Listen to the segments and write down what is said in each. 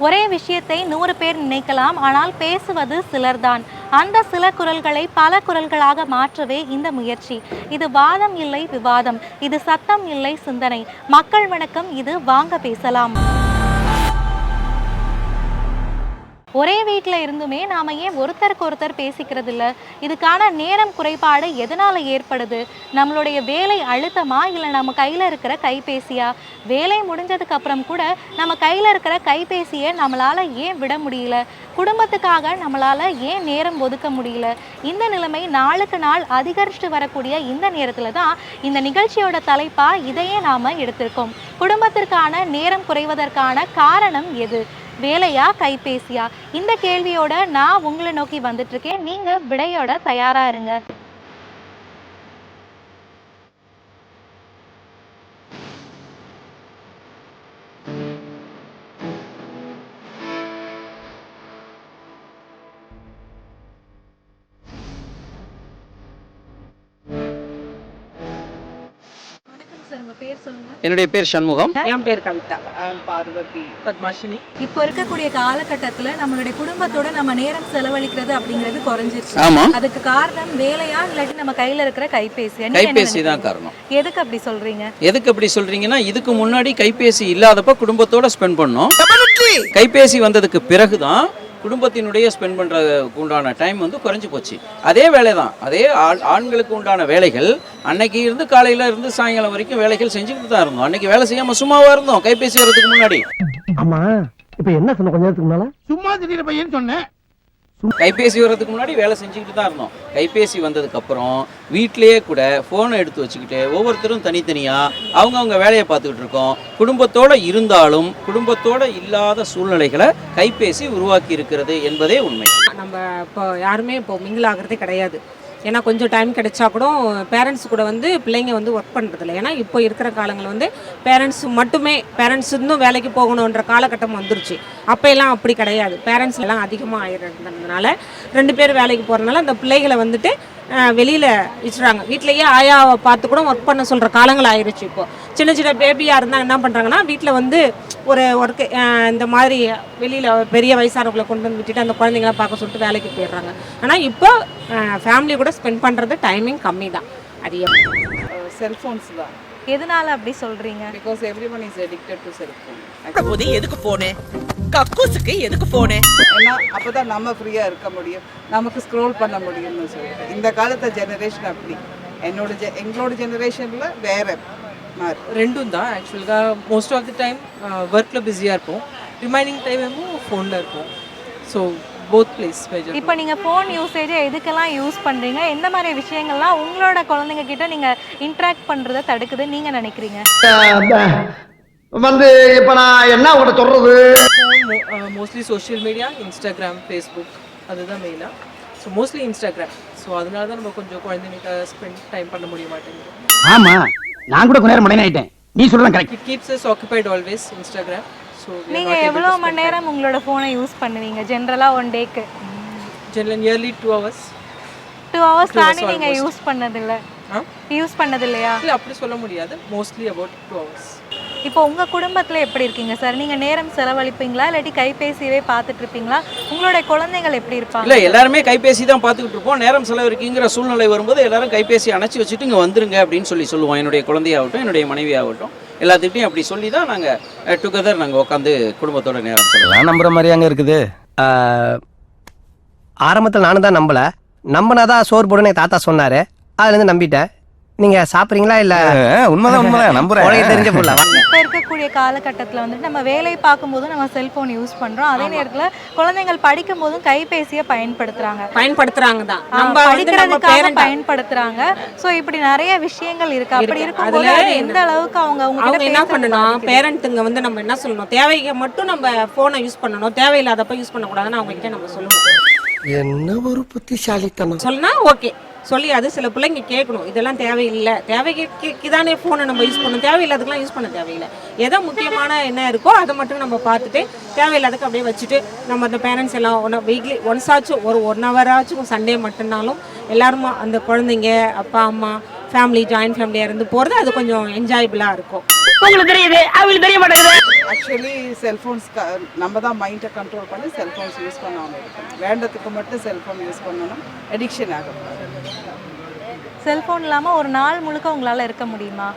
ஒரே விஷயத்தை 100 பேர் நினைக்கலாம், ஆனால் பேசுவது சிலர்தான். அந்த சில குரல்களை பல குரல்களாக மாற்றவே இந்த முயற்சி. இது வாதம் இல்லை விவாதம், இது சத்தம் இல்லை சிந்தனை. மக்கள் வணக்கம், இது வாங்க பேசலாம். ஒரே வீட்டில் இருந்துமே நாம் ஏன் ஒருத்தருக்கு ஒருத்தர் பேசிக்கிறது இல்லை? இதுக்கான நேரம் குறைபாடு எதனால் ஏற்படுது? நம்மளுடைய வேலை அழுத்தமா, இல்லை நம்ம கையில் இருக்கிற கைபேசியா? வேலை முடிஞ்சதுக்கு அப்புறம் கூட நம்ம கையில் இருக்கிற கைபேசியை நம்மளால் ஏன் விட முடியல? குடும்பத்துக்காக நம்மளால் ஏன் நேரம் ஒதுக்க முடியல? இந்த நிலைமை நாளுக்கு நாள் அதிகரிச்சுட்டு வரக்கூடிய இந்த நேரத்தில் தான் இந்த நிகழ்ச்சியோட தலைப்பாக இதையே நாம் எடுத்திருக்கோம். குடும்பத்திற்கான நேரம் குறைவதற்கான காரணம் எது? வேலையா கைபேசியா? இந்த கேள்வியோட நான் உங்களை நோக்கி வந்துட்டு இருக்கேன். நீங்க விடையோட தயாரா இருங்க. என்னுடைய பேர் சண்முகம். என் பேர் கவிதா. பார்வதி. பத்மாஷினி. இப்போ இருக்கக்கூடிய காலகட்டத்துல நம்மளுடைய குடும்பத்தோட நம்ம நேரம் செலவழிக்கிறது அப்படிங்கிறது குறைஞ்சிருச்சு. ஆமா. அதுக்கு காரணம் வேலையா, இல்லாட்டி நம்ம கையில இருக்கிற கைபேசியா? கைபேசி தான் காரணம். எதுக்கு அப்படி சொல்றீங்க? எதுக்கு அப்படி சொல்றீங்கன்னா, இதுக்கு முன்னாடி கைபேசி இல்லாதப்ப குடும்பத்தோட ஸ்பெண்ட் பண்ணோம். கைபேசி வந்ததுக்கு பிறகுதான் குடும்பத்தினுடைய ஸ்பெண்ட் பண்ணுறதுக்கு உண்டான டைம் வந்து குறைஞ்சி போச்சு. அதே வேலை தான், அதே ஆண்களுக்கு உண்டான வேலைகள் அன்னைக்கு இருந்து காலையில் இருந்து சாயங்காலம் வரைக்கும் வேலைகள் செஞ்சுக்கிட்டு தான் இருந்தோம். அன்னைக்கு வேலை செய்யாமல் சும்மாவாக இருந்தோம் கைபேசி வர்றதுக்கு முன்னாடி. ஆமா, இப்போ என்ன சொன்ன கொஞ்ச நேரத்துக்கு முன்னால? சும்மா திடீர் பையன் சொன்னேன். கைபேசி வர்றதுக்கு முன்னாடி வேலை செஞ்சுக்கிட்டு தான் இருந்தோம். கைபேசி வந்ததுக்கப்புறம் வீட்டிலேயே கூட ஃபோனை எடுத்து வச்சுக்கிட்டு ஒவ்வொருத்தரும் தனித்தனியாக அவங்கவுங்க வேலையை பார்த்துக்கிட்டு இருக்கோம். குடும்பத்தோடு இருந்தாலும் குடும்பத்தோடு இல்லாத சூழ்நிலைகளை கைபேசி உருவாக்கி இருக்கிறது என்பதே உண்மை. நம்ம இப்போ யாருமே இப்போ மிங்கிள் ஆகிறதே கிடையாது. ஏன்னா கொஞ்சம் டைம் கிடைச்சா கூட பேரண்ட்ஸ் கூட வந்து பிள்ளைங்க வந்து ஒர்க் பண்ணுறதில்ல. ஏன்னா இப்போ இருக்கிற காலங்கள் வந்து பேரண்ட்ஸ் இன்னும் வேலைக்கு போகணுன்ற காலகட்டம் வந்துருச்சு. அப்போ எல்லாம் அப்படி கிடையாது. பேரண்ட்ஸ் எல்லாம் அதிகமாக ஆயிடுறதுனால 2 பேர் வேலைக்கு போகிறதுனால அந்த பிள்ளைகளை வந்துட்டு வெளியில் வச்சுறாங்க. வீட்டிலையே ஆயாவை பார்த்து கூட ஒர்க் பண்ண சொல்கிற காலங்கள் ஆயிடுச்சு. இப்போ சின்ன சின்ன பேபியாக இருந்தால் என்ன பண்ணுறாங்கன்னா, வீட்டில் வந்து ஒரு ஒர்க்கு இந்த மாதிரி வெளியில் பெரிய வயசானவங்களை கொண்டு வந்து விட்டுட்டு அந்த குழந்தைங்களாம் பார்க்க சொல்லிட்டு வேலைக்கு போயிடுறாங்க. ஆனால் இப்போ ஃபேமிலி கூட ஸ்பெண்ட் பண்ணுறது டைமிங் கம்மி தான். அது செல்ஃபோன்ஸ் தான். எதனால அப்படி சொல்றீங்க? Because everyone is addicted to cellphone. அப்போது எதுக்கு போனே? கக்கூசுக்கு எதுக்கு போனே? ஏன்னா அப்பதான் நம்ம ஃப்ரீயா இருக்க முடியும், நமக்கு ஸ்க்ரோல் பண்ண முடியும்னு சொல்லிட்டு. இந்த காலத்து ஜெனரேஷன் அப்படி. எங்களோட ஜெனரேஷன்ல வேற மாதிரி. ரெண்டும் தான். ஆக்சுவலாக மோஸ்ட் ஆஃப் தி டைம் ஒர்க்கில் பிஸியாக இருப்போம், ரிமைனிங் டைமும் ஃபோனில் இருப்போம். So both place. இப்போ நீங்கள் ஃபோன் யூசேஜை எதுக்கெல்லாம் யூஸ் பண்ணுறீங்க? எந்த மாதிரி விஷயங்கள்லாம் உங்களோட குழந்தைங்க கிட்ட நீங்கள் இன்ட்ராக்ட் பண்ணுறதை தடுக்குது நீங்கள் நினைக்கிறீங்க? வந்து இப்போ நான் என்ன உங்கள்கிட்ட சொல்கிறது? Mostly social media, Instagram, Facebook, அதுதான் மெயினாக. So mostly Instagram. ஸோ அதனால தான் நம்ம கொஞ்சம் குழந்தைங்க ஸ்பெண்ட் டைம் பண்ண முடிய மாட்டேங்குது. ஆமாம், நான் கூட கொஞ்ச நேரம் மணி ஆகிட்டேன். நீ சொல்கிறேன் correct. It keeps us occupied always Instagram. So நீங்கள் எவ்வளோ மணி நேரம் உங்களோட ஃபோனை யூஸ் பண்ணுவீங்க ஜென்ரலாக ஒன் டேக்கு? Nearly 2 hours. 2 hours தாண்டி நீங்கள் யூஸ் பண்ணதில்லை? யூஸ் பண்ணதில்லையா? இல்லை, அப்படி சொல்ல முடியாது. Mostly about 2 hours. இப்போ உங்கள் குடும்பத்தில் எப்படி இருக்கீங்க சார்? நீங்கள் நேரம் செலவழிப்பீங்களா, இல்லாட்டி கைபேசியவே பார்த்துட்டு இருப்பீங்களா? உங்களுடைய குழந்தைகள் எப்படி இருப்பாங்க? இல்லை, எல்லாருமே கைபேசி தான் பார்த்துக்கிட்டு இருப்போம். நேரம் செலவழிக்கிங்கிற சூழ்நிலை வரும்போது எல்லாரும் கைபேசி அணைச்சி வச்சுட்டு இங்கே வந்துருங்க அப்படின்னு சொல்லுவோம். என்னுடைய குழந்தையாகட்டும், என்னுடைய மனைவியாகட்டும், எல்லாத்துக்கிட்டையும் அப்படி சொல்லி தான் நாங்கள் டுகெதர் நாங்கள் உட்காந்து குடும்பத்தோட நேரம் செலவழிப்போம். நம்புற மாதிரி அங்கே இருக்குது. ஆரம்பத்தில் நானும் தான் நம்பினாதான் சோறு போடுன்னு தாத்தா சொன்னார். அதுலேருந்து நம்பிட்டேன். நீங்க சாப்பிட்றீங்களா? இல்லை உண்மைதான் நம்புறேன். தெரிஞ்ச போல இப்போ இருக்கக்கூடிய காலகட்டத்தில் வந்துட்டு நம்ம வேலை பார்க்கும்போதும் நம்ம செல்ஃபோன் யூஸ் பண்ணுறோம். அதே நேரத்தில் குழந்தைகள் படிக்கும் போதும் கைபேசியை பயன்படுத்துறாங்க தான். படிக்கிறதுக்காக பயன்படுத்துறாங்க. ஸோ இப்படி நிறைய விஷயங்கள் இருக்கு. அப்படி இருக்கும்போது எந்த அளவுக்கு அவங்க என்ன பண்ணணும்? பேரண்ட்டுங்க வந்து நம்ம என்ன சொல்லணும், தேவைக்கு மட்டும் நம்ம ஃபோனை யூஸ் பண்ணணும், தேவையில்லாதப்ப யூஸ் பண்ணக்கூடாதுன்னு அவங்க கிட்ட நம்ம சொல்லணும். என்ன ஒரு புத்திசாலித்தனம் சொன்னா ஓகே சொல்லி அது சில பிள்ளைங்க கேட்கணும். இதெல்லாம் தேவையில்லை, தேவைக்கு தானே ஃபோனை நம்ம யூஸ் பண்ணணும், தேவையில்லாதுக்கெல்லாம் யூஸ் பண்ண தேவையில்லை. எதோ முக்கியமான என்ன இருக்கோ அதை மட்டும் நம்ம பார்த்துட்டு தேவையில்லாதுக்கு அப்படியே வச்சுட்டு நம்ம அந்த பேரண்ட்ஸ் எல்லாம் வீக்லி ஒன்ஸ் ஆச்சும் ஒரு 1 hour ஆச்சும் சண்டே மட்டும்னாலும் எல்லாருமா அந்த குழந்தைங்க அப்பா அம்மா ஃபேமிலி ஜாயின்ட் ஃபேமிலியாக இருந்து போகிறது அது கொஞ்சம் என்ஜாயபிளாக இருக்கும். உங்களுக்கு தெரியுது அவங்களுக்கு தெரிய மாட்டேங்குது. ஆக்சுவலி செல்ஃபோன்ஸ் நம்ம தான் மைண்டை கண்ட்ரோல் பண்ணி செல்ஃபோன்ஸ் யூஸ் பண்ணாமல் இருக்கணும். வேண்டதுக்கு மட்டும் செல்ஃபோன் யூஸ் பண்ணணும், அடிக்ஷன் ஆகக்கூடாது. செல்போன் இல்லாமல் ஒரு நாள் முழுக்க உங்களால் இருக்க முடியுமா?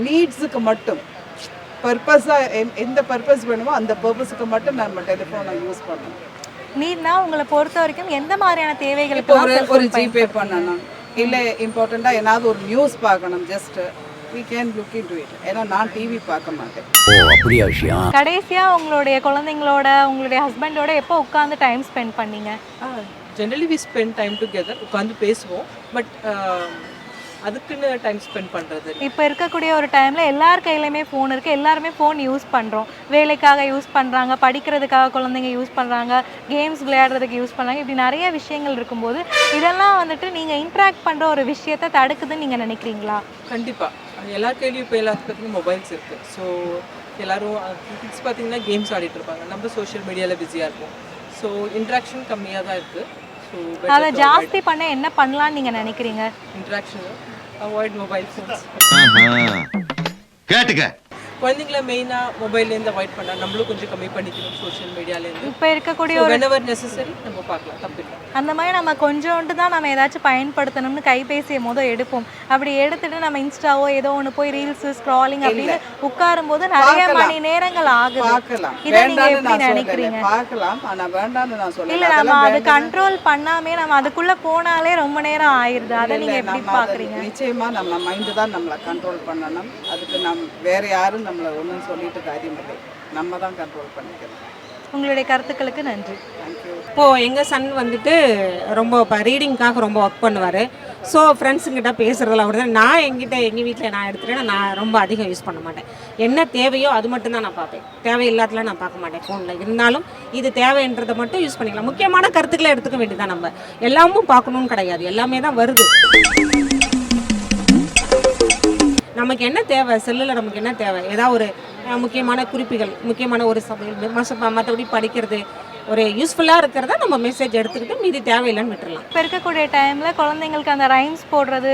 நீட்ஸுக்கு மட்டும், பர்பஸாக எந்த பர்பஸ் வேணுமோ அந்த பர்பஸுக்கு மட்டும் நம்ம டெலிஃபோனை யூஸ் பண்ணணும். நீட்னா உங்களை பொறுத்த வரைக்கும் எந்த மாதிரியான இப்போ தேவைகளுக்கு ஒரு ஜிபே பண்ணணும், இல்லை இம்பார்ட்டண்ட்டாக ஏதாவது ஒரு நியூஸ் பார்க்கணும், just we can look into it. ஏன்னா நான் டிவி பார்க்க மாட்டேன். அப்படியா விஷயம்? கடைசியா உங்களுடைய குழந்தைங்களோட உங்களுடைய ஹஸ்பண்டோட எப்போ உட்காந்து டைம் ஸ்பெண்ட் பண்ணீங்க? Generally we spend time together, உட்காந்து பேசுவோம். பட் அதுக்குன்னு டைம் ஸ்பெண்ட் பண்ணுறது. இப்போ இருக்கக்கூடிய ஒரு டைமில் எல்லார் கையிலையுமே ஃபோன் இருக்குது, எல்லாருமே ஃபோன் யூஸ் பண்ணுறோம். வேலைக்காக யூஸ் பண்ணுறாங்க, படிக்கிறதுக்காக குழந்தைங்க யூஸ் பண்ணுறாங்க, கேம்ஸ் விளையாடுறதுக்கு யூஸ் பண்ணுறாங்க. இப்படி நிறைய விஷயங்கள் இருக்கும்போது இதெல்லாம் வந்துட்டு நீங்கள் இன்ட்ராக்ட் பண்ணுற ஒரு விஷயத்தை தடுக்குதுன்னு நீங்கள் நினைக்கிறீங்களா? கண்டிப்பாக எல்லார் கையிலையும் இப்போ எல்லாத்துக்கு பார்த்தீங்கன்னா மொபைல்ஸ் இருக்குது. ஸோ எல்லோரும் கிட்ஸ் பார்த்தீங்கன்னா கேம்ஸ் ஆடிட்டு இருப்பாங்க, நம்ம சோஷியல் மீடியாவில் பிஸியாக இருப்போம். ஸோ இன்ட்ராக்ஷன் கம்மியாக தான் இருக்குது. ஸோ அதை ஜாஸ்தி பண்ண என்ன பண்ணலான்னு நீங்கள் நினைக்கிறீங்க? Interaction, avoid mobile phones. கேட்டுக்க குழந்தைங்கள மெயினாக மொபைல்லேருந்து அவாய்ட் பண்ணால் நம்மளும் கொஞ்சம் கம்மி பண்ணிக்கணும் சோஷியல் மீடியாலேருந்து. இப்போ இருக்கக்கூடிய ஒரு whenever necessary நம்ம பார்க்கலாம், தப்பில்லை. அந்த மாதிரி நம்ம கொஞ்சோண்டு தான் நம்ம ஏதாச்சும் பயன்படுத்தணும்னு கைபேசியை எடுப்போம். அப்படி எடுத்துட்டு நம்ம இன்ஸ்டாவோ ஏதோ ஒன்று போய் ரீல்ஸ் ஸ்க்ராலிங் அப்படின்னு உட்காரும் போது நிறைய மணி நேரங்கள் ஆகுது. பார்க்கலாம், இதை நீங்க வேண்டாம்னு எப்படி நான் நினைக்கிறீங்க? சொல்லல, பார்க்கலாம், ஆனா வேண்டாம்னு நான் சொல்லல. இல்ல நம்ம அது கண்ட்ரோல் பண்ணாமே நம்ம அதுக்குள்ள போனாலே ரொம்ப நேரம் ஆயிருது. அதை நீங்க எப்படி பாக்குறீங்க? நிச்சயமா நம்ம மைண்ட் தான் நம்மளை கண்ட்ரோல் பண்ணணும். அதுக்கு வேற யாரும் நம்மளை ஒன்றும் சொல்லிட்டு காரியம் இல்லை, நம்ம தான் கண்ட்ரோல் பண்ணிக்கணும். உங்களுடைய கருத்துக்களுக்கு நன்றி. தேங்க்யூ. இப்போது எங்கள் சன் வந்துட்டு ரொம்ப இப்போ ரீடிங்காக ரொம்ப ஒர்க் பண்ணுவார். ஸோ ஃப்ரெண்ட்ஸுங்கிட்ட பேசுகிறதுல அவர் தான். நான் எங்கள் வீட்டில் நான் எடுத்துகிட்டேன்னா நான் ரொம்ப அதிகம் யூஸ் பண்ண மாட்டேன். என்ன தேவையோ அது மட்டும் தான் நான் பார்ப்பேன், தேவையில்லாதலாம் நான் பார்க்க மாட்டேன் ஃபோனில். இருந்தாலும் இது தேவைன்றதை மட்டும் யூஸ் பண்ணிக்கலாம். முக்கியமான கருத்துக்களை எடுத்துக்க வேண்டியதான். நம்ம எல்லாமும் பார்க்கணுன்னு கிடையாது, எல்லாமே தான் வருது. நமக்கு என்ன தேவை, செல்லில் நமக்கு என்ன தேவை, ஏதாவது ஒரு முக்கியமான குறிப்புகள், முக்கியமான ஒரு சமையல், மற்றபடி படிக்கிறது, ஒரு யூஸ்ஃபுல்லாக இருக்கிறத நம்ம மெசேஜ் எடுத்துக்கிட்டு மீதி தேவையில்லைன்னு விட்டுறலாம். இப்போ இருக்கக்கூடிய டைமில் குழந்தைங்களுக்கு அந்த ரைம்ஸ் போடுறது,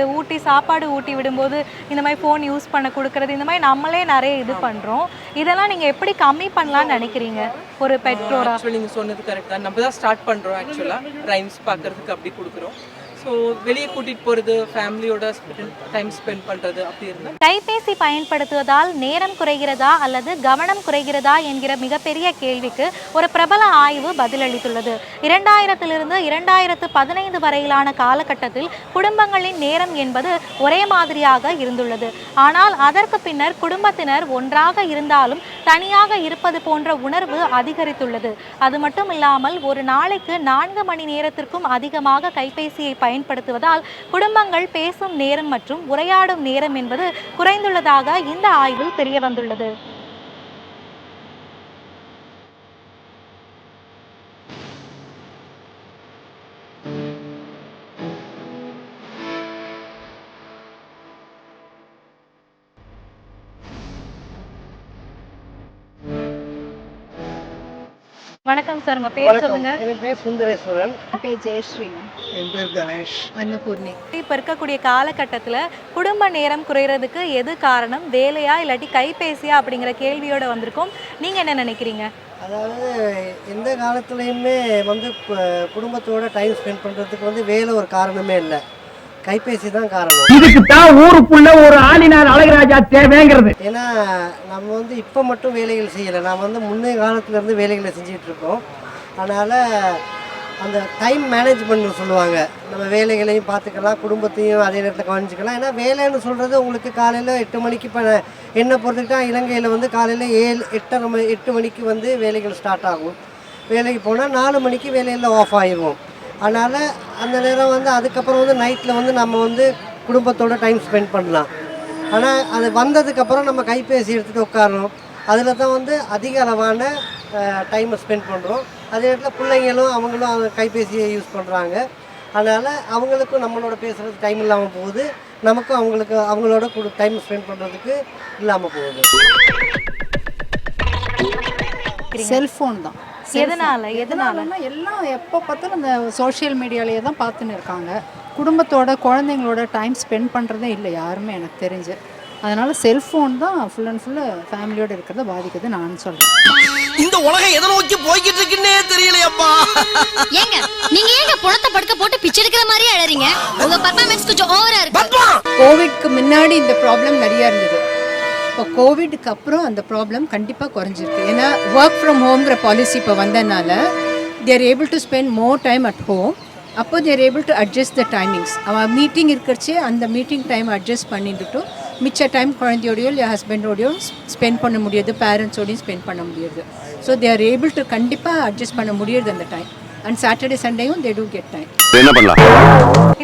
சாப்பாடு ஊட்டி விடும்போது இந்த மாதிரி ஃபோன் யூஸ் பண்ண கொடுக்கறது, இந்த மாதிரி நம்மளே நிறைய இது பண்ணுறோம். இதெல்லாம் நீங்கள் எப்படி கம்மி பண்ணலான்னு நினைக்கிறீங்க ஒரு பெற்றோரா? ஆக்சுவலி நீங்கள் சொன்னது கரெக்ட் தான். நம்ம தான் ஸ்டார்ட் பண்ணுறோம் ஆக்சுவலாக ரைம்ஸ் பார்க்குறதுக்கு அப்படி கொடுக்குறோம். ஸோ வெளியே கூட்டிகிட்டு போகிறது, ஃபேமிலியோட டைம் ஸ்பெண்ட் பண்ணுறது அப்படி இருந்தால். கைபேசி பயன்படுத்துவதால் நேரம் குறைகிறதா அல்லது கவனம் குறைகிறதா என்கிற மிகப்பெரிய கேள்விக்கு ஒரு பிரபல ஆய்வு பதிலளித்துள்ளது. 2000 2015 வரையிலான காலகட்டத்தில் குடும்பங்களின் நேரம் என்பது ஒரே மாதிரியாக இருந்துள்ளது. ஆனால் அதற்கு பின்னர் குடும்பத்தினர் ஒன்றாக இருந்தாலும் தனியாக இருப்பது போன்ற உணர்வு அதிகரித்துள்ளது. அது மட்டும் இல்லாமல் ஒரு நாளைக்கு 4 மணி நேரத்திற்கும் அதிகமாக கைபேசியை பயன்படுத்துவதால் குடும்பங்கள் பேசும் நேரம் மற்றும் உரையாடும் நேரம் என்பது குறைந்துள்ளதாக இந்த ஆய்வில் தெரிய வந்துள்ளது. வணக்கம் சார், உங்க பேர் சொல்லுங்க. என் பேர் சுந்தரேஸ்வரன். பேர் ஜெயஸ்ரீ. என் பேர் கணேஷ். அன்னபூர்ணி. இப்போ இருக்கக்கூடிய காலகட்டத்தில் குடும்ப நேரம் குறையிறதுக்கு எது காரணம், வேலையா இல்லாட்டி கைபேசியா அப்படிங்கிற கேள்வியோட வந்திருக்கோம். நீங்கள் என்ன நினைக்கிறீங்க? அதாவது எந்த காலத்துலேயுமே குடும்பத்தோட டைம் ஸ்பெண்ட் பண்ணுறதுக்கு வேலை ஒரு காரணமே இல்லை, கைபேசி தான் காரணம். இதுக்கு தான் ஊருக்குள்ள ஒரு ஆளினார் அழகராஜா தேவைங்கிறது. ஏன்னா நம்ம இப்போ மட்டும் வேலைகள் செய்யலை, நாம் முன்னைய காலத்துலேருந்து வேலைகளை செஞ்சிட்டு இருக்கோம். அதனால் அந்த டைம் மேனேஜ்மெண்ட்னு சொல்லுவாங்க, நம்ம வேலைகளையும் பார்த்துக்கலாம், குடும்பத்தையும் அதே நேரத்தில் கவனிச்சிக்கலாம். ஏன்னா வேலைன்னு சொல்கிறது உங்களுக்கு காலையில் 8 மணிக்கு, இப்போ என்னை பொறுத்துக்கிட்டால் இலங்கையில் காலையில் 8 மணிக்கு வேலைகள் ஸ்டார்ட் ஆகும். வேலைக்கு போனால் 4 மணிக்கு வேலையில் ஆஃப் ஆகிடுவோம். அதனால் அந்த நேரம் அதுக்கப்புறம் நைட்டில் நம்ம குடும்பத்தோட டைம் ஸ்பெண்ட் பண்ணலாம். ஆனால் அது வந்ததுக்கப்புறம் நம்ம கைபேசி எடுத்துகிட்டு உட்காரணும், அதில் தான் அதிக அளவான டைமை ஸ்பெண்ட் பண்ணுறோம். அதே நேரத்தில் பிள்ளைங்களும் அவங்களும் கைபேசியை யூஸ் பண்ணுறாங்க. அதனால் அவங்களுக்கும் நம்மளோட பேசுகிறதுக்கு டைம் இல்லாமல் போகுது, நமக்கும் அவங்களோட டைம் ஸ்பெண்ட் பண்ணுறதுக்கு இல்லாமல் போகுது. செல்ஃபோன் தான். எதனால எல்லாம் எப்போ பார்த்தாலும் அந்த சோஷியல் மீடியாலேயே தான் பார்த்துன்னு இருக்காங்க. குடும்பத்தோட குழந்தைங்களோட டைம் ஸ்பெண்ட் பண்ணுறதே இல்லை யாருமே எனக்கு தெரிஞ்சு. அதனால் செல்ஃபோன் தான் ஃபுல் அண்ட் ஃபுல்லு ஃபேமிலியோடு இருக்கிறத பாதிக்குது நான் சொல்கிறேன். இந்த உலகம் எதை நோக்கி போய்கிட்டு இருக்குன்னே தெரியலையப்பா. ஏங்க நீங்க ஏங்க புணத்தை படுக்க போட்டு பிச்சை எடுக்கிற மாதிரி அழறீங்க? உங்க பர்ஃபார்மன்ஸ் கொஞ்சம் ஓவரா இருக்கு. கோவிட்க்கு முன்னாடி இந்த ப்ராப்ளம் நிறையா இருந்தது. இப்போ கோவிடுக்கு அப்புறம் அந்த ப்ராப்ளம் கண்டிப்பாக குறைஞ்சிருக்கு. ஏன்னா ஒர்க் ஃப்ரம் ஹோம்ங்கிற பாலிசி இப்போ வந்ததுனால they're able to spend more time at home. அப்போ they're able to adjust the timings. அவன் மீட்டிங் இருக்கிறச்சே அந்த மீட்டிங் டைம் அட்ஜஸ்ட் பண்ணிட்டு மிச்ச டைம் குழந்தையோடையோ இல்லை ஹஸ்பண்டோடையோ ஸ்பெண்ட் பண்ண முடியாது, பேரண்ட்ஸோடையும் ஸ்பெண்ட் பண்ண முடியாது. So they are able to கண்டிப்பாக அட்ஜஸ்ட் பண்ண முடியாது அந்த டைம். அண்ட் சாட்டர்டே சண்டேயும் தே டூ கெட் டைம். என்ன பண்ணலாம்?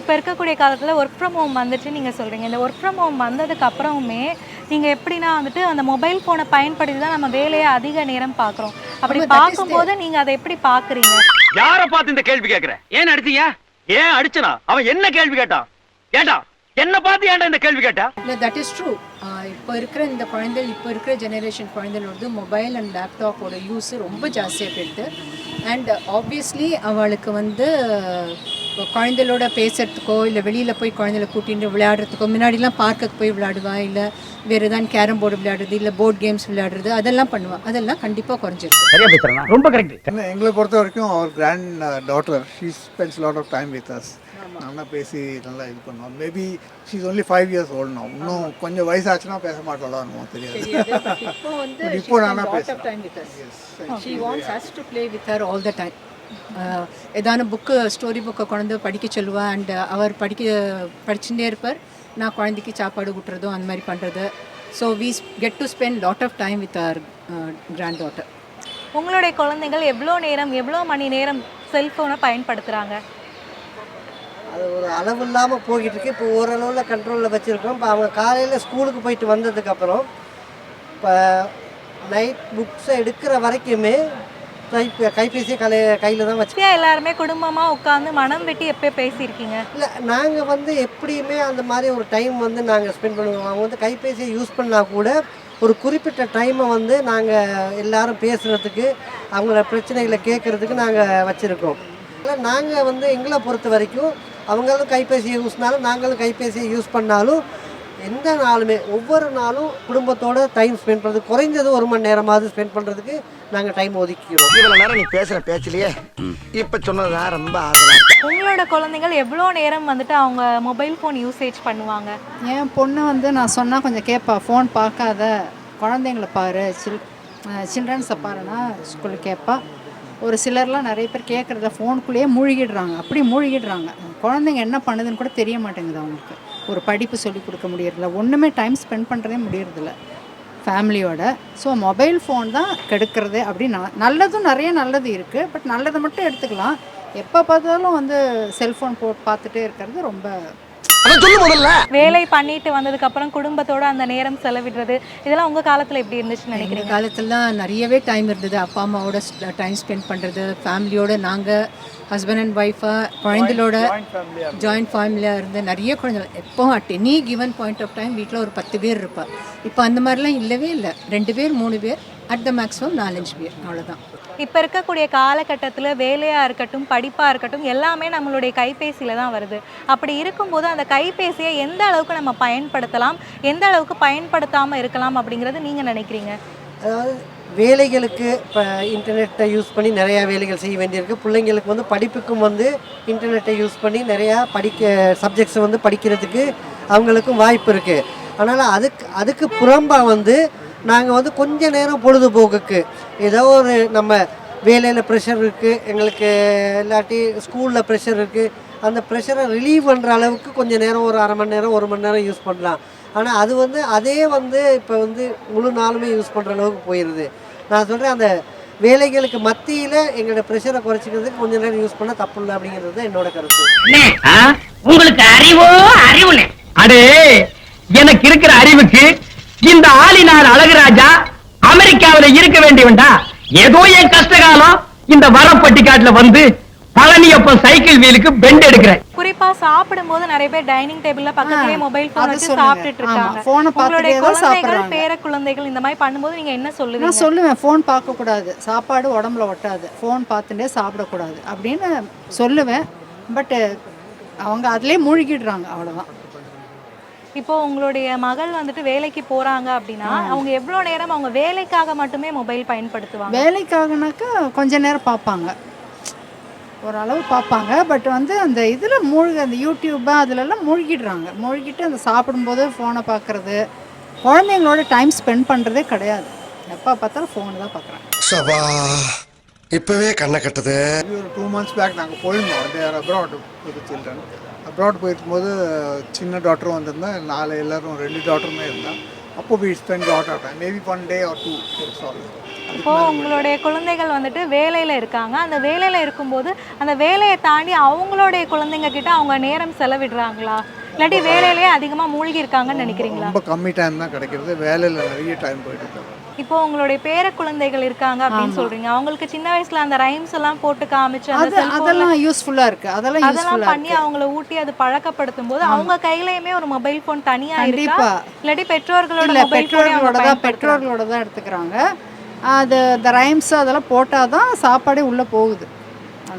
இப்போ இருக்கக்கூடிய காலத்தில் ஒர்க் ஃப்ரம் ஹோம் வந்துட்டு நீங்கள் சொல்கிறீங்க. இந்த ஒர்க் ஃப்ரம் ஹோம் வந்ததுக்கு அப்புறமே நீங்கள் எப்படின்னா வந்துட்டு அந்த மொபைல் ஃபோனை பயன்படுத்தி தான் நம்ம வேலையை அதிக நேரம் பார்க்குறோம். அப்படி பார்க்கும்போது நீங்கள் அதை எப்படி பார்க்குறீங்க? யாரை பார்த்து இந்த கேள்வி கேட்குற? ஏன் அடிச்சீங்க? ஏன் அடிச்சனா? அவன் என்ன கேள்வி கேட்டான்? ஏண்டா என்ன பார்த்து ஏன்டா இந்த கேள்வி கேட்டா? இல்லை, தட் இஸ் ட்ரூ. இப்போ இருக்கிற இந்த குழந்தைகள், இப்போ இருக்கிற ஜெனரேஷன் குழந்தைகள் வந்து மொபைல் அண்ட் லேப்டாப்போட யூஸ் ரொம்ப ஜாஸ்தியாக போயிடுது. அண்ட் ஆப்வியஸ்லி அவளுக்கு வந்து குழந்தைகளோட பேசுகிறதுக்கோ இல்லை வெளியில் போய் குழந்தைகளை கூட்டிகிட்டு விளையாடுறதுக்கோ, முன்னாடிலாம் பார்க்குக்கு போய் விளையாடுவா, இல்லை வேறு ஏதாவது கேரம் போர்டு விளையாடுறது, இல்லை போர்ட் கேம்ஸ் விளையாடுறது, அதெல்லாம் பண்ணுவாள். அதெல்லாம் கண்டிப்பாக குறைஞ்சிருக்கு. சரியா பேசுறேன், ரொம்ப கரெக்ட். எங்களை பொறுத்த வரைக்கும் அவர் granddaughter, she spends lot of time with us. நல்லா பேசி நல்லா இது பண்ணுவோம். Maybe she is only 5 years old now. இன்னும் கொஞ்சம் வயசாச்சுன்னா பேச மாட்டாளா என்னமோ தெரியாது. இப்போ நல்லா பேசுகிறேன். She wants us to play with her all the time. ஏதான புக்கு, ஸ்டோரி புக்கை குழந்தை படிக்க சொல்லுவா. அண்ட் அவர் படிச்சுட்டே இருப்பார். நான் குழந்தைக்கு சாப்பாடு ஊட்டுறதோ அந்த மாதிரி பண்ணுறது. So we get to spend lot of time with our granddaughter. உங்களுடைய குழந்தைகள் எவ்வளோ மணி நேரம் செல்ஃபோனை பயன்படுத்துகிறாங்க? அது ஒரு அளவு இல்லாமல் போய்கிட்டு இருக்கு. இப்போ ஓரளவில் கண்ட்ரோலில் வச்சுருக்கோம். இப்போ அவங்க காலையில் ஸ்கூலுக்கு போயிட்டு வந்ததுக்கப்புறம் இப்போ நைட் புக்ஸை எடுக்கிற வரைக்குமே கைபேசியை கையில் தான் வச்சு எல்லாருமே குடும்பமாக உட்காந்து மனம் வெட்டி எப்போ பேசியிருக்கீங்க? இல்லை, நாங்கள் வந்து எப்படியுமே அந்த மாதிரி ஒரு டைம் வந்து நாங்கள் ஸ்பெண்ட் பண்ணுவோம். அவங்க வந்து கைபேசியை யூஸ் பண்ணால் கூட ஒரு குறிப்பிட்ட டைமை வந்து நாங்கள் எல்லாரும் பேசுகிறதுக்கு, அவங்களோட பிரச்சனைகளை கேட்குறதுக்கு நாங்கள் வச்சுருக்கோம். இல்லை, நாங்கள் வந்து எங்களை பொறுத்த வரைக்கும் அவங்களும் கைபேசியை யூஸ்னாலும் நாங்களும் கைபேசியை யூஸ் பண்ணாலும் எந்த நாளுமே ஒவ்வொரு நாளும் குடும்பத்தோட டைம் ஸ்பெண்ட் பண்ணுறது, குறைஞ்சது 1 மணி நேரமாவது ஸ்பெண்ட் பண்ணுறதுக்கு நாங்கள் டைம் ஒதுக்கிறோம். இவ்வளவு நேரம் நீ பேசுற பேச்சிலேயே இப்ப சொன்னதுதான் ரொம்ப உங்களோட குழந்தைகள் எவ்வளோ நேரம் வந்துட்டு அவங்க மொபைல் ஃபோன் யூசேஜ் பண்ணுவாங்க? என் பொண்ணு வந்து நான் சொன்னால் கொஞ்சம் கேட்பா. ஃபோன் பார்க்காத, குழந்தைங்கள பாரு, சில்ட்ரன்ஸை பாருன்னா ஸ்கூலில் கேட்பா. ஒரு சிலர்லாம் நிறைய பேர் கேட்குறத ஃபோனுக்குள்ளேயே மூழ்கிடுறாங்க. அப்படி மூழ்கிடுறாங்க. குழந்தைங்க என்ன பண்ணுதுன்னு கூட தெரிய மாட்டேங்குது அவங்களுக்கு. ஒரு படிப்பு சொல்லிக் கொடுக்க முடியறதில்ல, ஒன்றுமே டைம் ஸ்பெண்ட் பண்ணுறதே முடியறதில்ல ஃபேமிலியோட. ஸோ மொபைல் ஃபோன் தான் கெடுக்கிறது. அப்படின்னா நல்லதும் நிறைய நல்லது இருக்குது. பட் நல்லதை மட்டும் எடுத்துக்கலாம். எப்போ பார்த்தாலும் வந்து செல்ஃபோன் பார்த்துட்டே இருக்கிறது ரொம்ப வேலை பண்ணிட்டு வந்ததுக்கு அப்புறம் குடும்பத்தோட அந்த நேரம் செலவிடுறது, இதெல்லாம் உங்க காலத்துல எப்படி இருந்துச்சுன்னு நினைக்கிறீங்க? காலத்துலலாம் நிறையவே டைம் இருந்தது. அப்பா அம்மாவோட டைம் ஸ்பெண்ட் பண்ணுறது, ஃபேமிலியோட நாங்கள் ஹஸ்பண்ட் அண்ட் ஒய்ஃபாக குழந்தைகளோட ஜாயிண்ட் ஃபேமிலியாக இருந்து நிறைய குழந்தைகள் எப்போ at any given point of time வீட்டில் ஒரு 10 பேர் இருப்பாள். இப்போ அந்த மாதிரிலாம் இல்லவே இல்லை. 2 பேர் 3 பேர், அட் த மேக்ஸிமம் 4-5 பேர், அவ்வளோதான். இப்போ இருக்கக்கூடிய காலகட்டத்தில் வேலையாக இருக்கட்டும், படிப்பாக இருக்கட்டும், எல்லாமே நம்மளுடைய கைபேசியில் தான் வருது. அப்படி இருக்கும்போது அந்த கைபேசியை எந்த அளவுக்கு நம்ம பயன்படுத்தலாம், எந்த அளவுக்கு பயன்படுத்தாமல் இருக்கலாம் அப்படிங்கிறது நீங்கள் நினைக்கிறீங்க? அதாவது வேலைகளுக்கு இப்போ இன்டர்நெட்டை யூஸ் பண்ணி நிறையா வேலைகள் செய்ய வேண்டியிருக்கு. பிள்ளைங்களுக்கு வந்து படிப்புக்கும் வந்து இன்டர்நெட்டை யூஸ் பண்ணி நிறையா சப்ஜெக்ட்ஸை வந்து படிக்கிறதுக்கு அவங்களுக்கும் வாய்ப்பு இருக்குது. அதனால் அதுக்கு புறம்பாக வந்து நாங்கள் வந்து கொஞ்ச நேரம் பொழுதுபோக்குக்கு ஏதோ ஒரு நம்ம வேலையில் ப்ரெஷர் இருக்குது எங்களுக்கு, இல்லாட்டி ஸ்கூலில் ப்ரெஷர் இருக்குது, அந்த ப்ரெஷரை ரிலீவ் பண்ணுற அளவுக்கு கொஞ்சம் நேரம், ஒரு 1/2 மணி நேரம் 1 மணி நேரம் யூஸ் பண்ணலாம். ஆனால் அது வந்து அதே வந்து இப்போ வந்து முழு நாளுமே யூஸ் பண்ணுற அளவுக்கு போயிடுது. நான் சொல்கிறேன், அந்த வேலைகளுக்கு மத்தியில் எங்களோட ப்ரெஷரை குறைச்சிக்கிறதுக்கு கொஞ்சம் நேரம் யூஸ் பண்ணால் தப்பு இல்லை அப்படிங்கிறது தான் என்னோட கருத்து. உங்களுக்கு அறிவு அடே, எனக்கு இருக்கிற அறிவுக்கு இந்த ஆளினார் அழகுராஜா அமெரிக்காவில இருக்க வேண்டியவன்டா. ஏதோ என் கஷ்டகாலம் இந்த வரப்பட்டிக்காட்டுல வந்து பழனியப்ப சைக்கிள் வீலுக்கு பெண்ட் எடுக்கிறேன். குறிப்பா சாப்பிடும்போது நிறைய பேர் டைனிங் டேபிள்ல பக்கத்துலயே மொபைல் போன் வச்சு சாப்பிட்டுட்டு இருக்காங்க. உங்களுடைய குழந்தைகள், பேர குழந்தைகள் இந்த மாதிரி பண்ணும்போது நீங்க என்ன சொல்லுவீங்க? நான் சொல்லுவேன், ஃபோன் பார்க்கக்கூடாது, சாப்பாடு உடம்புல ஒட்டாது, ஃபோன் பார்த்துட்டே சாப்பிடக்கூடாது அப்படின்னு சொல்லுவேன். பட் அவங்க அதிலே மூழ்கிடுறாங்க, அவ்வளோதான். இப்போ உங்களுடைய மகள் வந்துட்டு வேலைக்கு போறாங்க அப்படின்னா அவங்க எவ்வளோ நேரம் அவங்க வேலைக்காக மட்டுமே மொபைல் பயன்படுத்துவாங்க? வேலைக்காகனாக்கா கொஞ்ச நேரம் பார்ப்பாங்க, ஓரளவு பார்ப்பாங்க. பட் வந்து அந்த இதில் அந்த யூடியூப்பு அதிலெல்லாம் மூழ்கிட்டு அந்த சாப்பிடும்போது ஃபோனை பார்க்குறது, குழந்தைங்களோட டைம் ஸ்பெண்ட் பண்ணுறதே கிடையாது. எப்போ பார்த்தாலும் ஃபோனு தான் பார்க்குறாங்க. இப்பவே கண்ணை கட்டுது. ஒரு 2 months பேக் நாங்கள் போயிருந்தோம். There abroad with children. Abroad போயிருக்கும்போது சின்ன டாக்டரும் வந்திருந்தேன், எல்லாரும் 2 டாக்டருமே இருந்தான். அப்போ we spend lot of time, maybe 1 day or 2. இப்போ உங்களுடைய குழந்தைகள் வந்துட்டு வேலையில் இருக்காங்க, அந்த வேலையில் இருக்கும்போது அந்த வேலையை தாண்டி அவங்களுடைய குழந்தைங்க கிட்ட அவங்க நேரம் செலவிடுறாங்களா, இல்லாட்டி வேலையிலேயே அதிகமாக மூழ்கி இருக்காங்கன்னு நினைக்கிறீங்களா? ரொம்ப கம்மி டைம் தான் கிடைக்கிறது, வேலையில் நிறைய டைம் போயிட்டு இருக்காங்க. இப்போ உங்களுடைய பேர குழந்தைகள் இருக்காங்க அப்படின்னு சொல்றீங்க, அவங்களுக்கு சின்ன வயசுல அந்த ரைம்ஸ் எல்லாம் போட்டு காமிச்சு அதெல்லாம் யூஸ்ஃபுல்லா இருக்கு, அதெல்லாம் பண்ணி அவங்கள ஊட்டி அது பழக்கப்படுத்தும் போது அவங்க கையிலயுமே ஒரு மொபைல் போன் தனியா இருக்கா, இல்லாட்டி பெற்றோர்களோட தான் எடுத்துக்கிறாங்க. அது இந்த ரைம்ஸ் அதெல்லாம் போட்டாதான் சாப்பாடே உள்ள போகுது.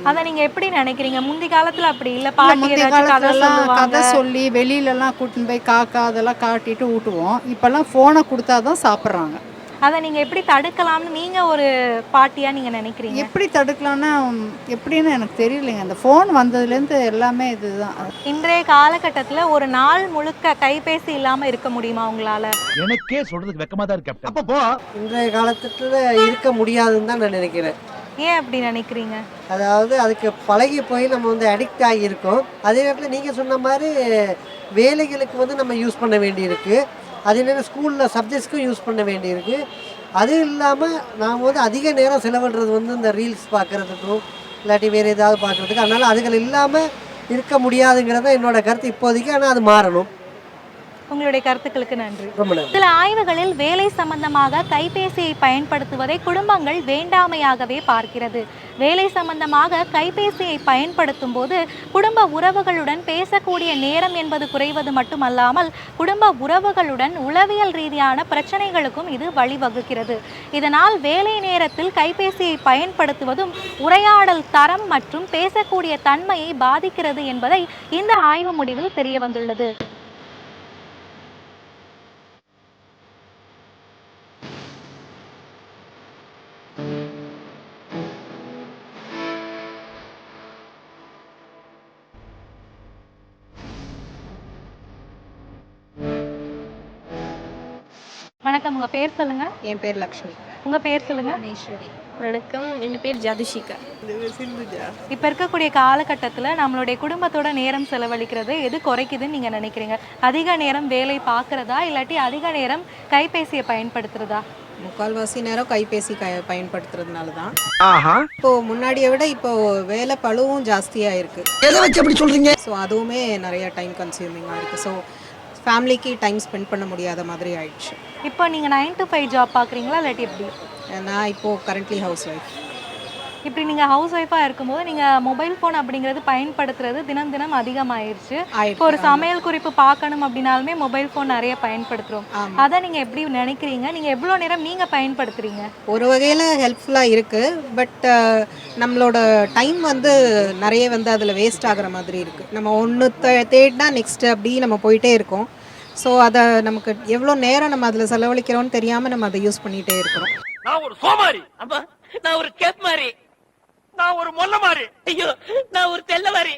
அதை நீங்க எப்படி நினைக்கிறீங்க? முந்தி காலத்துல அப்படி இல்ல, முந்தைய காலத்துலலாம் கதை சொல்லி வெளியிலலாம் கூட்டின்னு போய் காக்கா அதெல்லாம் காட்டிட்டு ஊட்டுவோம். இப்பெல்லாம் ஃபோனை கொடுத்தாதான் சாப்பிட்றாங்க. அதை நீங்க எப்படி தடுக்கலாம்னு நீங்க ஒரு பாட்டியா நீங்க நினைக்கிறீங்க? எப்படி தடுக்கலாம்னா எப்படின்னு எனக்கு தெரியலைங்க. அந்த ஃபோன் வந்ததுலேருந்து எல்லாமே இதுதான். இன்றைய காலகட்டத்தில் ஒரு நாள் முழுக்க கைபேசி இல்லாம இருக்க முடியுமா உங்களால? எனக்கே சொல்றதுக்கு வெக்கமா தான் இருக்கு. அப்போ இன்றைய காலத்துல இருக்க முடியாதுன்னு தான் நான் நினைக்கிறேன். ஏன் அப்படி நினைக்கிறீங்க? அதாவது அதுக்கு பழகி போய் நம்ம அடிக்ட் ஆகியிருக்கோம். அதே நேரத்தில் நீங்கள் சொன்ன மாதிரி வேலைகளுக்கு நம்ம யூஸ் பண்ண வேண்டியிருக்கு, அதே நேரம் ஸ்கூலில் சப்ஜெக்ட்ஸ்க்கும் யூஸ் பண்ண வேண்டியிருக்கு. அது இல்லாமல் நாம் அதிக நேரம் செலவிடுறது இந்த ரீல்ஸ் பார்க்குறதுக்கும் இல்லாட்டி வேறு ஏதாவது பார்க்குறதுக்கு. அதனால் அதுகள் இல்லாமல் இருக்க முடியாதுங்கிறது தான் என்னோட கருத்து இப்போதைக்கு. ஆனால் அது மாறணும். உங்களுடைய கருத்துக்களுக்கு நன்றி. ரொம்ப நன்றி. சில ஆய்வுகளில் வேலை சம்பந்தமாக கைபேசியை பயன்படுத்துவதை குடும்பங்கள் வேண்டாமையாகவே பார்க்கிறது. வேலை சம்பந்தமாக கைபேசியை பயன்படுத்தும் போது குடும்ப உறவுகளுடன் பேசக்கூடிய நேரம் என்பது குறைவது மட்டுமல்லாமல் குடும்ப உறவுகளுடன் உளவியல் ரீதியான பிரச்சனைகளுக்கும் இது வழிவகுக்கிறது. இதனால் வேலை நேரத்தில் கைபேசியை பயன்படுத்துவதும் உரையாடல் தரம் மற்றும் பேசக்கூடிய தன்மையை பாதிக்கிறது என்பதை இந்த ஆய்வு முடிவில் தெரிய வந்துள்ளது. வணக்கம், உங்க பேர் சொல்லுங்க. என் பேர் லக்ஷ்மி. உங்க பேர் சொல்லுங்க. வணக்கம், என் பேர் ஜாதுஷிகா. இப்போ இருக்கக்கூடிய காலகட்டத்தில் நம்மளுடைய குடும்பத்தோட நேரம் செலவழிக்கிறது எது குறைக்குதுன்னு நீங்கள் நினைக்கிறீங்க? அதிக நேரம் வேலை பார்க்குறதா இல்லாட்டி அதிக நேரம் கைபேசியை பயன்படுத்துறதா? முக்கால்வாசி நேரம் கைபேசி பயன்படுத்துறதுனால தான். இப்போ முன்னாடியை விட இப்போ வேலை பளுவும் ஜாஸ்தியாக இருக்குது. எதை வச்சு அப்படி சொல்கிறீங்க? ஸோ அதுவுமே நிறைய டைம் கன்சியூமிங்காக இருக்குது. ஸோ ஃபேமிலிக்கு டைம் ஸ்பெண்ட் பண்ண முடியாத மாதிரி ஆயிடுச்சு. இப்போ நீங்கள் 9 to 5 ஜாப் பார்க்குறீங்களா இல்லாட்டி எப்படி? நான் இப்போது கரண்ட்லி ஹவுஸ் ஒய்ஃப். இப்படி நீங்கள் ஹவுஸ் ஒய்ஃபாக இருக்கும்போது நீங்கள் மொபைல் ஃபோன் அப்படிங்கிறது பயன்படுத்துறது தினம் தினம் அதிகமாயிருச்சு. இப்போ ஒரு சமையல் குறிப்பு பார்க்கணும் அப்படின்னாலுமே மொபைல் ஃபோன் நிறைய பயன்படுத்துகிறோம். அதை நீங்கள் எப்படி நினைக்கிறீங்க? நீங்கள் எவ்வளோ நேரம் நீங்கள் பயன்படுத்துகிறீங்க? ஒரு வகையில் ஹெல்ப்ஃபுல்லாக இருக்குது. பட் நம்மளோட டைம் நிறைய அதில் வேஸ்ட் ஆகிற மாதிரி இருக்குது. நம்ம ஒன்று தேடினா நெக்ஸ்ட்டு அப்படி நம்ம போயிட்டே இருக்கோம். ஸோ அதை நமக்கு எவ்வளோ நேரம் நம்ம அதில் செலவழிக்கிறோன்னு தெரியாமல் நம்ம அதை யூஸ் பண்ணிகிட்டே இருக்கிறோம். நான் ஒரு சோமாரி, நான் ஒரு கேப் மாதிரி, நான் ஒரு மொல்ல மாதிரி, ஐயோ நான் ஒரு தெல்ல மாதிரி,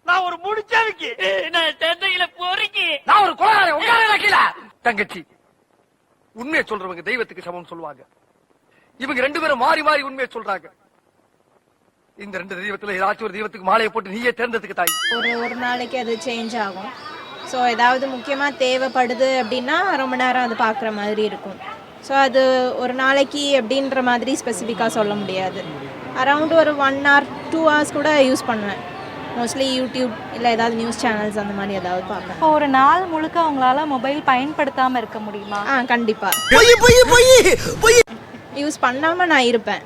நான் ஒரு முடிச்சாவிக்கு, நான் தென்னையில பொறுக்கி, நான் ஒரு கொலகாரன் உட்கார. தங்கச்சி, உண்மையை சொல்றவங்க தெய்வத்துக்கு சமம் சொல்லுவாங்க. இவங்க 2 பேரும் மாறி மாறி உண்மையை சொல்றாங்க. இந்த 2 தெய்வத்துல ஏதாச்சும் ஒரு தெய்வத்துக்கு மாலையை போட்டு நீயே தேர்ந்ததுக்கு தாய். ஒரு நாளைக்கு அது சேஞ்ச் ஆகும். ஸோ ஏதாவது முக்கியமாக தேவைப்படுது அப்படின்னா ரொம்ப நேரம் அது பார்க்குற மாதிரி இருக்கும். ஸோ அது ஒரு நாளைக்கு அப்படின்ற மாதிரி ஸ்பெசிஃபிக்காக சொல்ல முடியாது. அரவுண்ட் ஒரு 1 hour 2 hours கூட யூஸ் பண்ணுவேன். மோஸ்ட்லி யூடியூப் இல்லை ஏதாவது நியூஸ் சேனல்ஸ் அந்த மாதிரி ஏதாவது பார்ப்பேன். இப்போ ஒரு நாள் முழுக்க உங்களால் மொபைல் பயன்படுத்தாமல் இருக்க முடியுமா? கண்டிப்பாக. யூஸ் பண்ணாமல் நான் இருப்பேன்.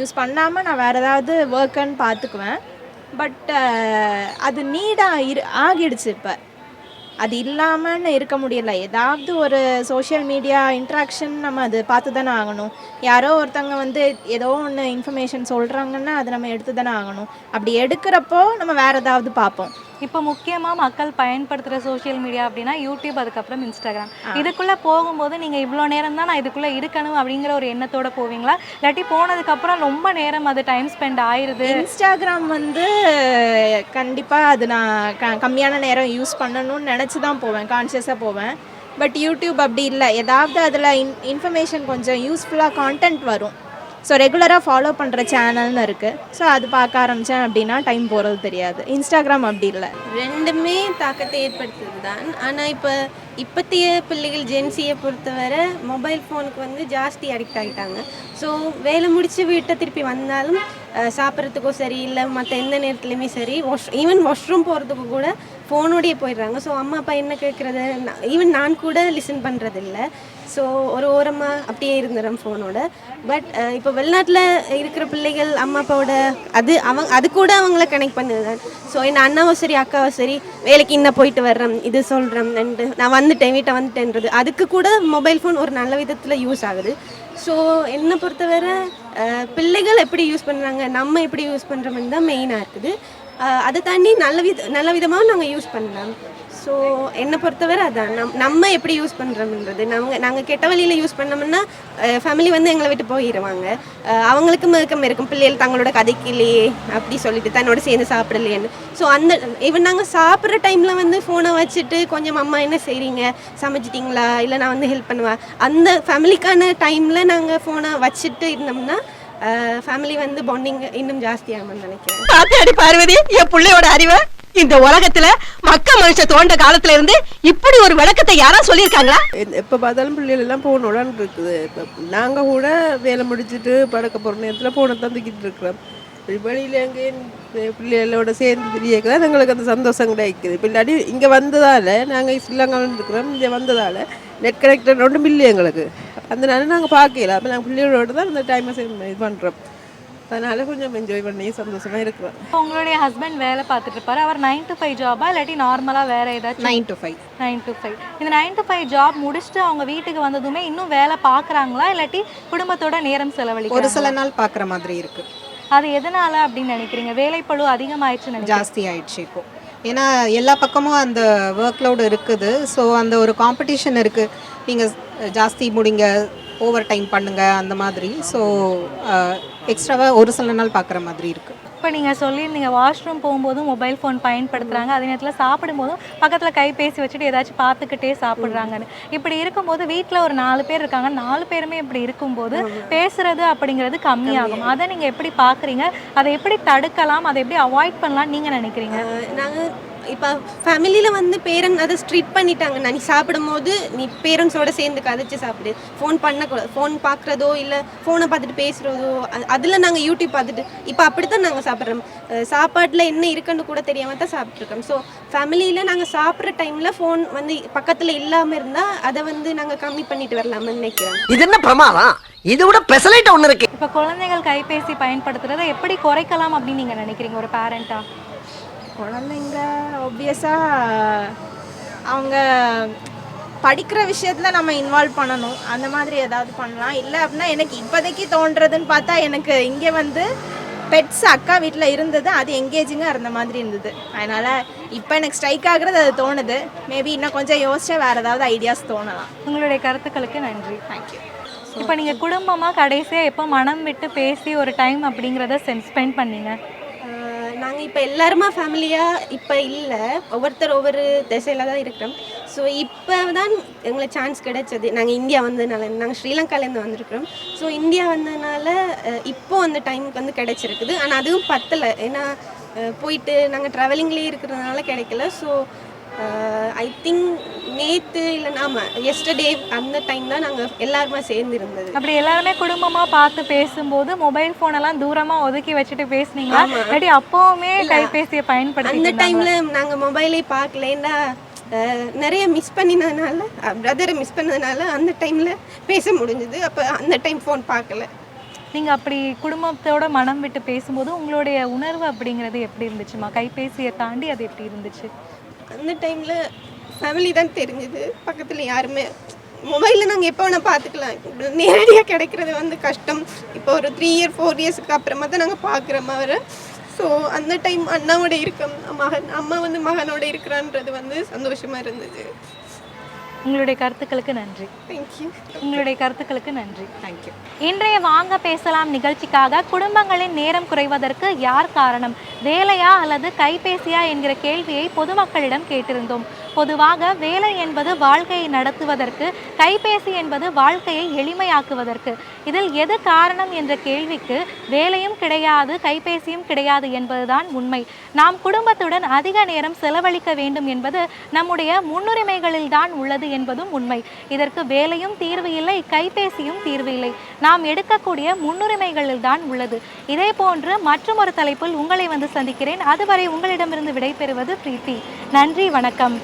யூஸ் பண்ணாமல் நான் வேறு ஏதாவது ஒர்க்குன்னு பார்த்துக்குவேன். பட் அது நீடாக ஆகிடுச்சு. இப்போ அது இல்லாமன்னு இருக்க முடியல. ஏதாவது ஒரு சோஷியல் மீடியா இன்ட்ராக்ஷன் நம்ம அது பார்த்து தானே ஆகணும். யாரோ ஒருத்தவங்க ஏதோ ஒன்று இன்ஃபர்மேஷன் சொல்கிறாங்கன்னா அதை நம்ம எடுத்து தானே ஆகணும். அப்படி எடுக்கிறப்போ நம்ம வேறு ஏதாவது பார்ப்போம். இப்போ முக்கியமாக மக்கள் பயன்படுத்துகிற சோஷியல் மீடியா அப்படின்னா யூடியூப், அதுக்கப்புறம் இன்ஸ்டாகிராம். இதுக்குள்ளே போகும்போது நீங்கள் இவ்வளோ நேரம் தான் நான் இதுக்குள்ளே இருக்கணும் அப்படிங்கிற ஒரு எண்ணத்தோடு போவீங்களா, இல்லாட்டி போனதுக்கப்புறம் ரொம்ப நேரம் அது டைம் ஸ்பெண்ட் ஆயிடுது? இன்ஸ்டாகிராம் வந்து கண்டிப்பாக அது நான் கம்மியான நேரம் யூஸ் பண்ணணும்னு நினச்சி தான் போவேன், கான்ஷியஸாக போவேன். பட் யூடியூப் அப்படி இல்லை, ஏதாவது அதில் இன்ஃபர்மேஷன் கொஞ்சம் யூஸ்ஃபுல்லாக கான்டென்ட் வரும். ஸோ ரெகுலராக ஃபாலோ பண்ணுற சேனல்னு இருக்குது. ஸோ அது பார்க்க ஆரம்பித்தேன் அப்படின்னா டைம் போகிறது தெரியாது. இன்ஸ்டாகிராம் அப்படி இல்லை. ரெண்டுமே தாக்கத்தை ஏற்படுத்துது தான். ஆனால் இப்போத்திய பிள்ளைகள் ஜென்சியை பொறுத்தவரை மொபைல் ஃபோனுக்கு வந்து ஜாஸ்தி அடிக்ட் ஆகிட்டாங்க. ஸோ வேலை முடித்து வீட்டை திருப்பி வந்தாலும் சாப்பிட்றதுக்கோ சரி, இல்லை மற்ற எந்த நேரத்துலையுமே சரி, ஈவன் வாஷ்ரூம் போகிறதுக்கு கூட ஃபோனோடையே போயிடுறாங்க. ஸோ அம்மா அப்பா என்ன கேட்குறது, ஈவன் நான் கூட லிசன் பண்ணுறதில்ல. ஸோ ஒரு ஓரமாக அப்படியே இருந்துடுறேன் ஃபோனோட. பட் இப்போ வெளிநாட்டில் இருக்கிற பிள்ளைகள் அம்மா அப்பாவோட அது கூட அவங்கள கனெக்ட் பண்ணுது. ஸோ என் அண்ணாவோ சரி அக்காவோ சரி வேலைக்கு இன்னும் போயிட்டு வர்றேன், இது சொல்கிறேன், நான் வந்துட்டேன் வீட்டை வந்துட்டேன்றது அதுக்கு கூட மொபைல் ஃபோன் ஒரு நல்ல விதத்தில் யூஸ் ஆகுது. ஸோ என்னை பொறுத்தவரை பிள்ளைகள் எப்படி யூஸ் பண்ணுறாங்க, நம்ம எப்படி யூஸ் பண்ணுறோம்னு தான் மெயினாக இருக்குது. அதை தாண்டி நல்ல விதமாக நாங்கள் யூஸ் பண்ணலாம். ஸோ என்னை பொறுத்தவரை அதான் நம்ம எப்படி யூஸ் பண்ணுறோம்ன்றது. நாங்கள் கெட்ட வழியில் யூஸ் பண்ணோம்னா ஃபேமிலி வந்து எங்களை விட்டு போயிடுவாங்க. அவங்களுக்கு மேற்கம் இருக்கும், பிள்ளைகள் தங்களோட கதைக்கிலேயே அப்படி சொல்லிட்டு தன்னோட சேர்ந்து சாப்பிடலையேன்னு. ஸோ ஈவன் நாங்கள் சாப்பிட்ற டைமில் வந்து ஃபோனை வச்சுட்டு கொஞ்சம் அம்மா என்ன செய்கிறீங்க, சமைச்சிட்டிங்களா, இல்லை நான் வந்து ஹெல்ப் பண்ணுவேன், அந்த ஃபேமிலிக்கான டைமில் நாங்கள் ஃபோனை வச்சுட்டு இருந்தோம்னா ஃபேமிலி வந்து பாண்டிங் இன்னும் ஜாஸ்தியாகும்னு நினைக்கிறேன். பாத்தியாடி பார்வதி, என் பிள்ளையோட அறிவை. இந்த உலகத்துல மனுஷன் தோண்ட காலத்துல இருந்து இப்படி ஒரு விளக்கத்தை யாரா சொல்லியிருக்காங்களா? எப்போ பார்த்தாலும் பிள்ளைகள் எல்லாம் போனோடான்னு இருக்குது. இப்போ நாங்கள் கூட வேலை முடிச்சுட்டு படுக்க போகிற நேரத்தில் போனை தான் தூக்கிட்டு இருக்கிறோம். வெளியில் எங்கேயும் பிள்ளைகளோட சேர்ந்து தெரியக்கலாம் எங்களுக்கு அந்த சந்தோஷம் கிடைக்குது. பின்னாடி இங்கே வந்ததால் நாங்கள் ஸ்ரீலங்காவில் இருக்கிறோம், இங்கே வந்ததால் நெட் கனெக்டட் ஒன்றும் இல்லை எங்களுக்கு. அதனால நாங்கள் பார்க்கல. அப்போ நாங்கள் பிள்ளைகளோட தான் அந்த டைமை இது பண்ணுறோம். அதனால கொஞ்சம் என்ஜாய் பண்ணி சந்தோஷமாக இருக்கிறோம். உங்களுடைய ஹஸ்பண்ட் வேலை பார்த்துட்டு இருப்பாரு, அவர் 9 to 5 ஜாபா இல்லாட்டி நார்மலாக வேற ஏதாச்சும்? 9 to 5. 9 to 5. இந்த 9 to 5 ஜாப் முடிச்சுட்டு அவங்க வீட்டுக்கு வந்ததுமே இன்னும் வேலை பார்க்குறாங்களா, இல்லாட்டி குடும்பத்தோட நேரம் செலவழிக்க ஒரு சில நாள் பார்க்குற மாதிரி இருக்குது. அது எதனால அப்படின்னு நினைக்கிறீங்க? வேலைப்பளு அதிகமாயிடுச்சு, ஜாஸ்தி ஆயிடுச்சு இப்போ. ஏன்னா எல்லா பக்கமும் அந்த ஒர்க் லோடு இருக்குது. ஸோ அந்த ஒரு காம்படிஷன் இருக்குது, நீங்கள் ஜாஸ்தி முடிங்க, ஓவர் டைம் பண்ணுங்கள் அந்த மாதிரி. ஸோ எக்ஸ்ட்ராவாக ஒரு சில நாள் பார்க்குற மாதிரி இருக்குது. இப்போ நீங்கள் சொல்லியிருந்தீங்க வாஷ்ரூம் போகும்போதும் மொபைல் ஃபோன் பயன்படுத்துகிறாங்க, அதே நேரத்தில் சாப்பிடும்போதும் பக்கத்தில் கைபேசி வச்சுட்டு ஏதாச்சும் பார்த்துக்கிட்டே சாப்பிட்றாங்கன்னு. இப்படி இருக்கும்போது வீட்டில் ஒரு 4 பேர் இருக்காங்க, 4 பேருமே இப்படி இருக்கும்போது பேசுறது அப்படிங்கிறது கம்மியாகும். அதை நீங்கள் எப்படி பார்க்குறீங்க, அதை எப்படி தடுக்கலாம், அதை எப்படி அவாய்ட் பண்ணலாம்னு நீங்கள் நினைக்கிறீங்க? நாங்கள் இப்போ ஃபேமிலியில் வந்து பேரண்ட் அதை ஸ்ட்ரிக்ட் பண்ணிட்டாங்க. நீ சாப்பிடும்போது நீ பேரண்ட்ஸோடு சேர்ந்து கதைச்சி சாப்பிடு, ஃபோன் பண்ணக்கூடாது, ஃபோன் பார்க்குறதோ இல்லை ஃபோனை பார்த்துட்டு பேசுகிறதோ, அதில் நாங்கள் யூடியூப் பார்த்துட்டு இப்போ அப்படி தான் நாங்கள் சாப்பிட்றோம். சாப்பாட்டில் என்ன இருக்குன்னு கூட தெரியாமல் தான் சாப்பிட்ருக்கோம். ஸோ ஃபேமிலியில் நாங்கள் சாப்பிட்ற டைமில் ஃபோன் வந்து பக்கத்தில் இல்லாமல் இருந்தால் அதை வந்து நாங்கள் கம்மி பண்ணிட்டு வரலாம்னு நினைக்கிறோம். இது என்ன பிரமாதம், இது விட பெசலைட் ஒன்று இருக்கு. இப்போ குழந்தைகள் கைபேசி பயன்படுத்துறதை எப்படி குறைக்கலாம் அப்படின்னு நீங்கள் நினைக்கிறீங்க ஒரு பேரண்டா? குழந்தைங்க ஆப்வியஸாக அவங்க படிக்கிற விஷயத்தில் நம்ம இன்வால்வ் பண்ணணும், அந்த மாதிரி ஏதாவது பண்ணலாம். இல்லை அப்படின்னா எனக்கு இப்போதைக்கு தோன்றதுன்னு பார்த்தா எனக்கு இங்கே வந்து பெட்ஸ் அக்கா வீட்டில் இருந்தது, அது எங்கேஜிங்காக இருந்த மாதிரி இருந்தது. அதனால் இப்போ எனக்கு ஸ்ட்ரைக் ஆகுறது அது தோணுது. மேபி இன்னும் கொஞ்சம் யோசிச்சா வேறு ஏதாவது ஐடியாஸ் தோணலாம். உங்களுடைய கருத்துக்களுக்கு நன்றி. தேங்க்யூ. இப்போ நீங்கள் குடும்பமாக கடைசியாக எப்போ மனம் விட்டு பேசி ஒரு டைம் அப்படிங்கிறத ஸ்பெண்ட் பண்ணீங்க? நாங்கள் இப்போ எல்லாருமா ஃபேமிலியாக இப்போ இல்லை, ஒவ்வொருத்தர் ஒவ்வொரு திசையில் தான் இருக்கிறோம். ஸோ இப்போ தான் எங்களுக்கு சான்ஸ் கிடைச்சது. நாங்கள் இந்தியா வந்ததுனால, நாங்கள் ஸ்ரீலங்காலேருந்து வந்திருக்கிறோம். ஸோ இந்தியா வந்ததுனால இப்போது அந்த டைமுக்கு வந்து கிடைச்சிருக்குது. ஆனால் அதுவும் பத்தலை, ஏன்னா போயிட்டு நாங்கள் ட்ராவலிங்லேயே இருக்கிறதுனால கிடைக்கல. ஸோ ஐ திங்க் நேற்று இல்லை நாம எஸ்டர்டே அந்த டைம் தான் நாங்கள் எல்லாருமே சேர்ந்து இருந்தது. அப்படி எல்லாருமே குடும்பமாக பார்த்து பேசும்போது மொபைல் ஃபோனெல்லாம் தூரமாக ஒதுக்கி வச்சுட்டு பேசுனீங்களா, இல்லாட்டி அப்போவுமே கைபேசியை பயன்படுத்தி? அந்த டைமில் நாங்கள் மொபைலே பார்க்கலேன்னா நிறைய மிஸ் பண்ணினதுனால, பிரதரை மிஸ் பண்ணதுனால அந்த டைமில் பேச முடிஞ்சுது. அப்போ அந்த டைம் ஃபோன் பார்க்கல. நீங்கள் அப்படி குடும்பத்தோட மனம் விட்டு பேசும்போது உங்களுடைய உணர்வு அப்படிங்கிறது எப்படி இருந்துச்சுமா? கைபேசியை தாண்டி அது எப்படி இருந்துச்சு? அந்த டைமில் ஃபேமிலி தான் தெரிஞ்சுது, பக்கத்தில் யாருமே. மொபைலில் நாங்கள் எப்போ வேணால் பார்த்துக்கலாம், நேரடியாக கிடைக்கிறது வந்து கஷ்டம். இப்போ ஒரு 3 years 4 yearsக்கு அப்புறமா தான் நாங்கள் பார்க்குற மாதிரி. ஸோ அந்த டைம் அண்ணாவோட அம்மா வந்து மகனோட இருக்கிறான்றது வந்து சந்தோஷமாக இருந்தது. உங்களுடைய கருத்துக்களுக்கு நன்றி. தேங்க்யூ. உங்களுடைய கருத்துக்களுக்கு நன்றி. தேங்க்யூ. இன்றைய வாங்க பேசலாம் நிகழ்ச்சிக்காக குடும்பங்களின் நேரம் குறைவதற்கு யார் காரணம், வேலையா அல்லது கைபேசியா என்கிற கேள்வியை பொதுமக்களிடம் கேட்டிருந்தோம். பொதுவாக வேலை என்பது வாழ்க்கையை நடத்துவதற்கு, கைபேசி என்பது வாழ்க்கையை எளிமையாக்குவதற்கு. இதில் எது காரணம் என்ற கேள்விக்கு வேலையும் கிடையாது, கைபேசியும் கிடையாது என்பதுதான் உண்மை. நாம் குடும்பத்துடன் அதிக நேரம் செலவழிக்க வேண்டும் என்பது நம்முடைய முன்னுரிமைகளில் தான் உள்ளது என்பதும் உண்மை. இதற்கு வேலையும் தீர்வு இல்லை, கைபேசியும் தீர்வு இல்லை. நாம் எடுக்கக்கூடிய முன்னுரிமைகளில் தான் உள்ளது. இதே போன்று மற்றும் ஒரு தலைப்பில் உங்களை வந்து சந்திக்கிறேன். அதுவரை உங்களிடமிருந்து விடைபெறுவது பிரீத்தி. நன்றி, வணக்கம்.